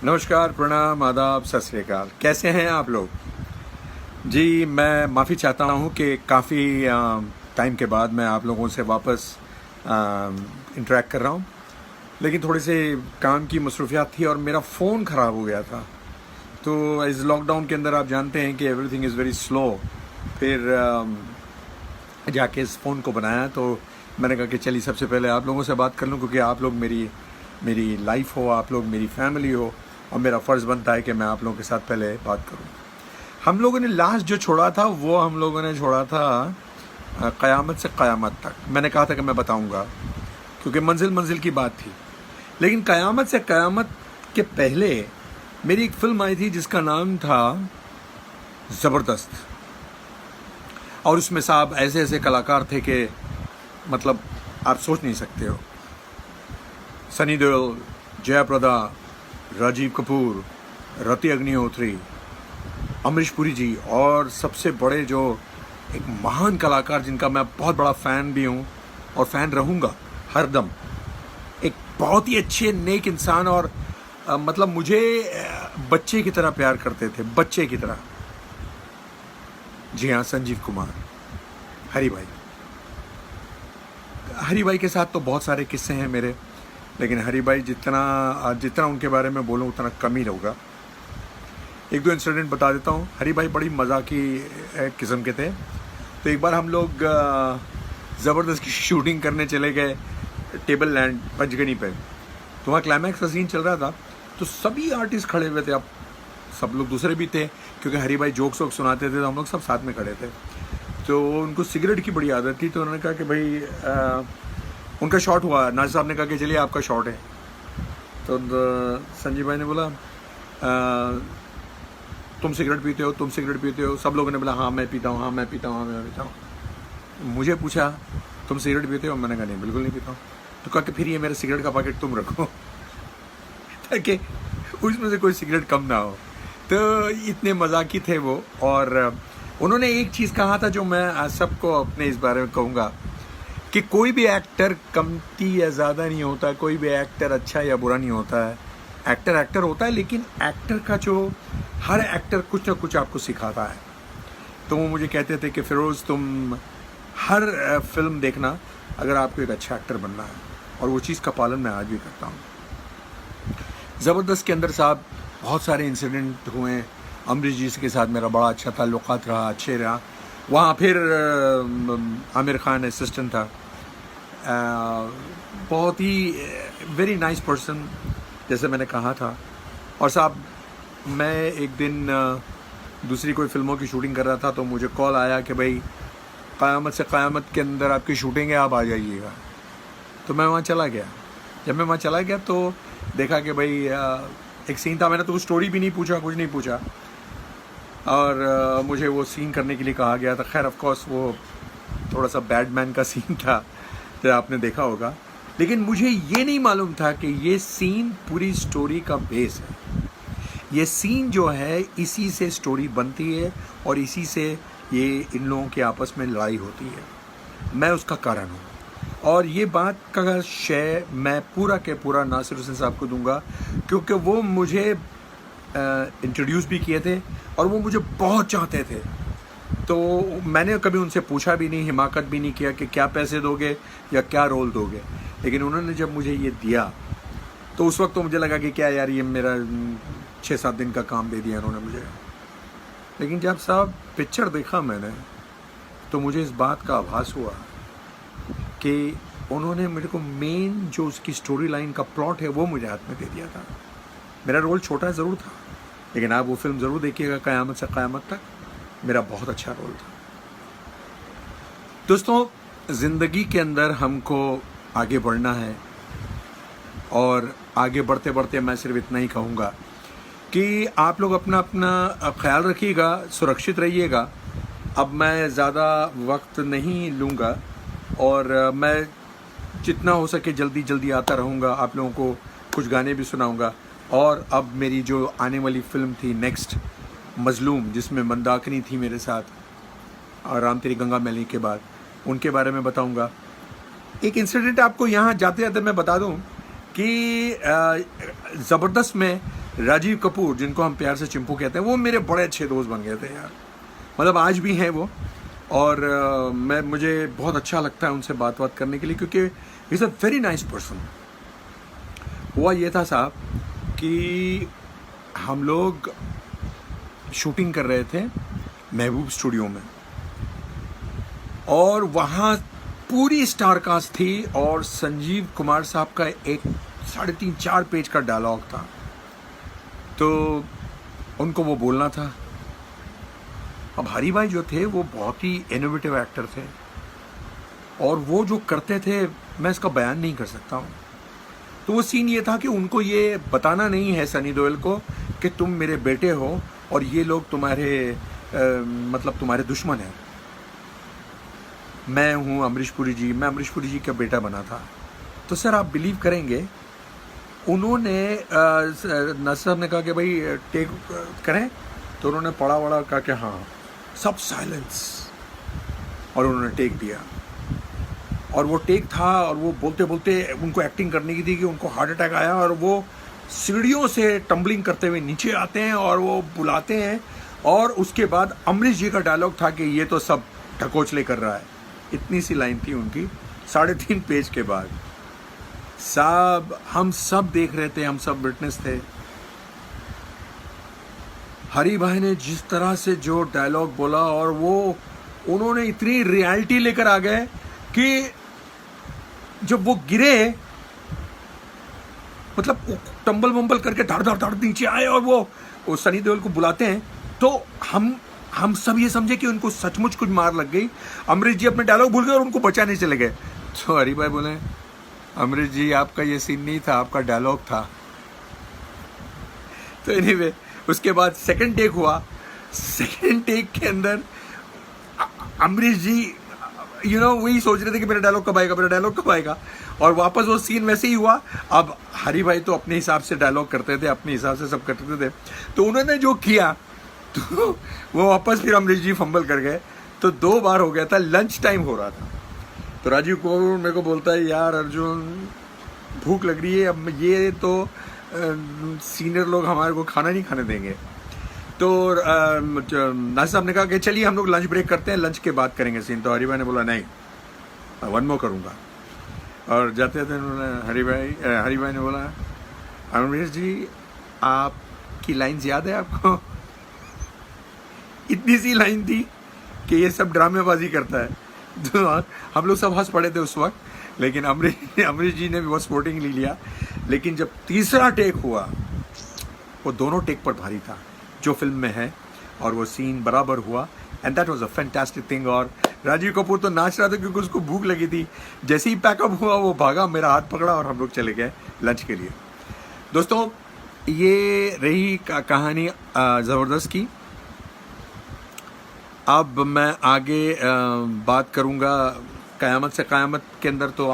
नमस्कार, प्रणाम, आदाब, सत श्री अकाल। कैसे हैं आप लोग? जी, मैं माफ़ी चाहता हूं कि काफ़ी टाइम के बाद मैं आप लोगों से वापस इंटरेक्ट कर रहा हूं, लेकिन थोड़ी से काम की मसरूफियात थी और मेरा फ़ोन ख़राब हो गया था। तो इस लॉकडाउन के अंदर आप जानते हैं कि एवरीथिंग इज़ वेरी स्लो। फिर जाके इस फ़ोन को बनाया तो मैंने कहा कि चलिए सबसे पहले आप लोगों से बात कर लूं, क्योंकि आप लोग मेरी लाइफ हो, आप लोग मेरी फैमिली हो, और मेरा फ़र्ज़ बनता है कि मैं आप लोगों के साथ पहले बात करूं। हम लोगों ने लास्ट जो छोड़ा था वो हम लोगों ने छोड़ा था क़यामत से क़यामत तक। मैंने कहा था कि मैं बताऊंगा, क्योंकि मंजिल मंजिल की बात थी। लेकिन क़यामत से क़यामत के पहले मेरी एक फ़िल्म आई थी जिसका नाम था ज़बरदस्त, और उसमें साहब ऐसे ऐसे कलाकार थे कि मतलब आप सोच नहीं सकते हो। सनी देओल, जयाप्रदा, राजीव कपूर, रति अग्निहोत्री, अमरीश पुरी जी, और सबसे बड़े जो एक महान कलाकार जिनका मैं बहुत बड़ा फ़ैन भी हूँ और फ़ैन रहूँगा हरदम, एक बहुत ही अच्छे नेक इंसान, और मतलब मुझे बच्चे की तरह प्यार करते थे, बच्चे की तरह। जी हाँ, संजीव कुमार, हरी भाई। हरी भाई के साथ तो बहुत सारे किस्से हैं मेरे, लेकिन हरी भाई जितना उनके बारे में बोलूँ उतना कम ही होगा। एक दो इंसिडेंट बता देता हूँ। हरी भाई बड़ी मजाकी किस्म के थे। तो एक बार हम लोग ज़बरदस्त की शूटिंग करने चले गए टेबल लैंड पंचगनी पे। तो वहाँ क्लाइमैक्स का सीन चल रहा था, तो सभी आर्टिस्ट खड़े हुए थे। अब सब लोग दूसरे भी थे, क्योंकि हरी भाई जोक्स वोक्स सुनाते थे, तो हम लोग सब साथ में खड़े थे। तो उनको सिगरेट की बड़ी आदत थी, तो उन्होंने कहा कि भाई उनका शॉट हुआ। नाज़िर साहब ने कहा कि चलिए आपका शॉट है। तो संजीव भाई ने बोला तुम सिगरेट पीते हो, तुम सिगरेट पीते हो। सब लोगों ने बोला हाँ मैं पीता हूँ, हाँ मैं पीता हूँ, हाँ मैं पीता हूँ। मुझे पूछा तुम सिगरेट पीते हो? मैंने कहा नहीं, बिल्कुल नहीं पीता हूँ। तो कहा कि फिर ये मेरा सिगरेट का पैकेट तुम रखो ताकि उसमें से कोई सिगरेट कम ना हो। तो इतने मजाकी थे वो। और उन्होंने एक चीज़ कहा था जो मैं सबको अपने इस बारे में कहूँगा कि कोई भी एक्टर कमती या ज़्यादा नहीं होता, कोई भी एक्टर अच्छा या बुरा नहीं होता है। एक्टर एक्टर होता है, लेकिन एक्टर का जो हर एक्टर कुछ ना कुछ आपको सिखाता है। तो वो मुझे कहते थे कि फिरोज़ तुम हर फिल्म देखना अगर आपको एक अच्छा एक्टर बनना है, और वो चीज़ का पालन मैं आज भी करता हूँ। ज़बरदस्त के अंदर साहब बहुत सारे इंसिडेंट हुए। अमरीश जी के साथ मेरा बड़ा अच्छा ताल्लुक़ात रहा, अच्छे रहा। वहाँ फिर आमिर खान असिस्टेंट था, बहुत ही वेरी नाइस पर्सन, जैसे मैंने कहा था। और साहब मैं एक दिन दूसरी कोई फिल्मों की शूटिंग कर रहा था, तो मुझे कॉल आया कि भाई क़यामत से क़यामत के अंदर आपकी शूटिंग है, आप आ जाइएगा। तो मैं वहाँ चला गया। जब मैं वहाँ चला गया तो देखा कि भाई एक सीन था। मैंने तो स्टोरी भी नहीं पूछा, कुछ नहीं पूछा, और मुझे वो सीन करने के लिए कहा गया था। खैर ऑफ कोर्स वो थोड़ा सा बैडमैन का सीन था, जो आपने देखा होगा। लेकिन मुझे ये नहीं मालूम था कि ये सीन पूरी स्टोरी का बेस है। ये सीन जो है इसी से स्टोरी बनती है, और इसी से ये इन लोगों के आपस में लड़ाई होती है। मैं उसका कारण हूँ, और ये बात का श्रेय मैं पूरा के पूरा नासिर हुसैन साहब को दूंगा, क्योंकि वो मुझे इंट्रोड्यूस भी किए थे, और वो मुझे बहुत चाहते थे। तो मैंने कभी उनसे पूछा भी नहीं, हिमाकत भी नहीं किया कि क्या पैसे दोगे या क्या रोल दोगे। लेकिन उन्होंने जब मुझे ये दिया, तो उस वक्त तो मुझे लगा कि क्या यार, ये मेरा 6-7 दिन का काम दे दिया इन्होंने मुझे। लेकिन जब साहब पिक्चर देखा मैंने, तो मुझे इस बात का आभास हुआ कि उन्होंने मेरे को मेन जो उसकी स्टोरी लाइन का प्लॉट है वो मुझे हाथ में दे दिया था। मेरा रोल छोटा ज़रूर था, लेकिन आप वो फिल्म ज़रूर देखिएगा, क़यामत से क़यामत तक। मेरा बहुत अच्छा रोल था। दोस्तों, ज़िंदगी के अंदर हमको आगे बढ़ना है, और आगे बढ़ते बढ़ते मैं सिर्फ इतना ही कहूँगा कि आप लोग अपना अपना ख्याल रखिएगा, सुरक्षित रहिएगा। अब मैं ज़्यादा वक्त नहीं लूँगा, और मैं जितना हो सके जल्दी जल्दी आता रहूँगा, आप लोगों को कुछ गाने भी सुनाऊँगा। और अब मेरी जो आने वाली फ़िल्म थी नेक्स्ट, मज़लूम, जिसमें मंदाकिनी थी मेरे साथ, और राम तेरी गंगा मैली के बाद, उनके बारे में बताऊँगा। एक इंसिडेंट आपको यहाँ जाते जाते मैं बता दूँ कि ज़बरदस्त में राजीव कपूर, जिनको हम प्यार से चिंपू कहते हैं, वो मेरे बड़े अच्छे दोस्त बन गए थे यार, मतलब आज भी हैं वो। और मुझे बहुत अच्छा लगता है उनसे बात करने के लिए, क्योंकि is a very nice person. हुआ ये था साहब कि हम लोग शूटिंग कर रहे थे महबूब स्टूडियो में, और वहाँ पूरी स्टार कास्ट थी, और संजीव कुमार साहब का एक 3.5-4 पेज का डायलॉग था, तो उनको वो बोलना था। अब हरी भाई जो थे वो बहुत ही इनोवेटिव एक्टर थे, और वो जो करते थे मैं इसका बयान नहीं कर सकता हूँ। तो वो सीन ये था कि उनको ये बताना नहीं है सनी देओल को कि तुम मेरे बेटे हो और ये लोग तुम्हारे मतलब तुम्हारे दुश्मन हैं। मैं हूँ अमरीश पुरी जी, मैं अमरीश पुरी जी का बेटा बना था। तो सर आप बिलीव करेंगे, उन्होंने नासिर साहब ने कहा कि भाई टेक करें, तो उन्होंने पढ़ा वड़ा कहा कि हाँ, सब साइलेंस, और उन्होंने टेक दिया। और वो टेक था, और वो बोलते बोलते उनको एक्टिंग करने की थी कि उनको हार्ट अटैक आया, और वो सीढ़ियों से टम्बलिंग करते हुए नीचे आते हैं और वो बुलाते हैं, और उसके बाद अमरीश जी का डायलॉग था कि ये तो सब ढकोचले कर रहा है। इतनी सी लाइन थी उनकी 3.5 पेज के बाद। साहब हम सब देख रहे थे, हम सब विटनेस थे। हरी भाई ने जिस तरह से जो डायलॉग बोला, और वो उन्होंने इतनी रियलिटी लेकर आ गए कि जब वो गिरे, मतलब टंबल वंबल करके धड़ धड़ धड़ नीचे आए, और वो सनी देओल को बुलाते हैं, तो हम सब ये समझे कि उनको सचमुच कुछ मार लग गई। अमरीश जी अपने डायलॉग भूल गए और उनको बचाने चले गए। तो हरी भाई बोले, अमरीश जी आपका ये सीन नहीं था, आपका डायलॉग था। तो एनीवे उसके बाद सेकंड टेक हुआ। सेकंड टेक के अंदर अमरीश जी वही सोच रहे थे कि मेरा डायलॉग कब आएगा, मेरा डायलॉग कब आएगा, और वापस वो सीन वैसे ही हुआ। अब हरी भाई तो अपने हिसाब से डायलॉग करते थे, अपने हिसाब से सब करते थे, तो उन्होंने जो किया तो वो वापस फिर अमरीश जी फंबल कर गए। तो 2 बार हो गया था, लंच टाइम हो रहा था। तो राजीव कपूर मेरे को बोलता है, यार अर्जुन भूख लग रही है, अब ये तो सीनियर लोग हमारे को खाना नहीं खाने देंगे। तो नासिर साहब ने कहा कि चलिए हम लोग लंच ब्रेक करते हैं, लंच के बाद करेंगे सीन। तो हरी भाई ने बोला नहीं, 1 मोर करूँगा। और जाते थे उन्होंने हरी भाई ने बोला, अमरीश जी आपकी लाइन्स याद है आपको? इतनी सी लाइन थी कि ये सब ड्रामेबाजी करता है। तो हम लोग सब हंस पड़े थे उस वक्त, लेकिन अमरीश जी ने भी बहुत स्पोर्टिंगली लिया। लेकिन जब तीसरा टेक हुआ, वो दोनों टेक पर भारी था जो फिल्म में है, और वो सीन बराबर हुआ, and that was a fantastic thing. और राजीव कपूर तो नाच रहा था क्योंकि उसको भूख लगी थी। जैसे ही पैकअप हुआ वो भागा, मेरा हाथ पकड़ा, और हम लोग चले गए लंच के लिए। दोस्तों ये रही कहानी ज़बरदस्त की। अब मैं आगे बात करूंगा क़यामत से क़यामत के अंदर। तो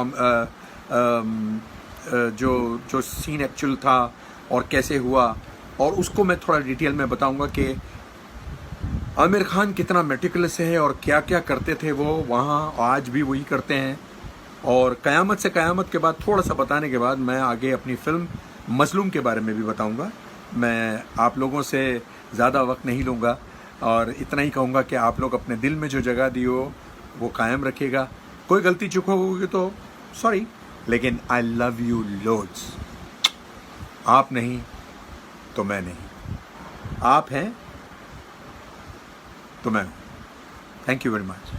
जो सीन एक्चुअल था और कैसे हुआ, और उसको मैं थोड़ा डिटेल में बताऊंगा कि आमिर खान कितना मेटिकुलस है और क्या क्या करते थे वो वहाँ, आज भी वही करते हैं। और क़यामत से क़यामत के बाद थोड़ा सा बताने के बाद मैं आगे अपनी फ़िल्म मज़लूम के बारे में भी बताऊंगा। मैं आप लोगों से ज़्यादा वक्त नहीं लूँगा, और इतना ही कहूँगा कि आप लोग अपने दिल में जो जगह दी हो वो कायम रखिएगा। कोई गलती चूक होगी तो सॉरी, लेकिन आई लव यू लोड्स। आप नहीं तो मैं नहीं, आप हैं तो मैं हूँ। Thank you very much.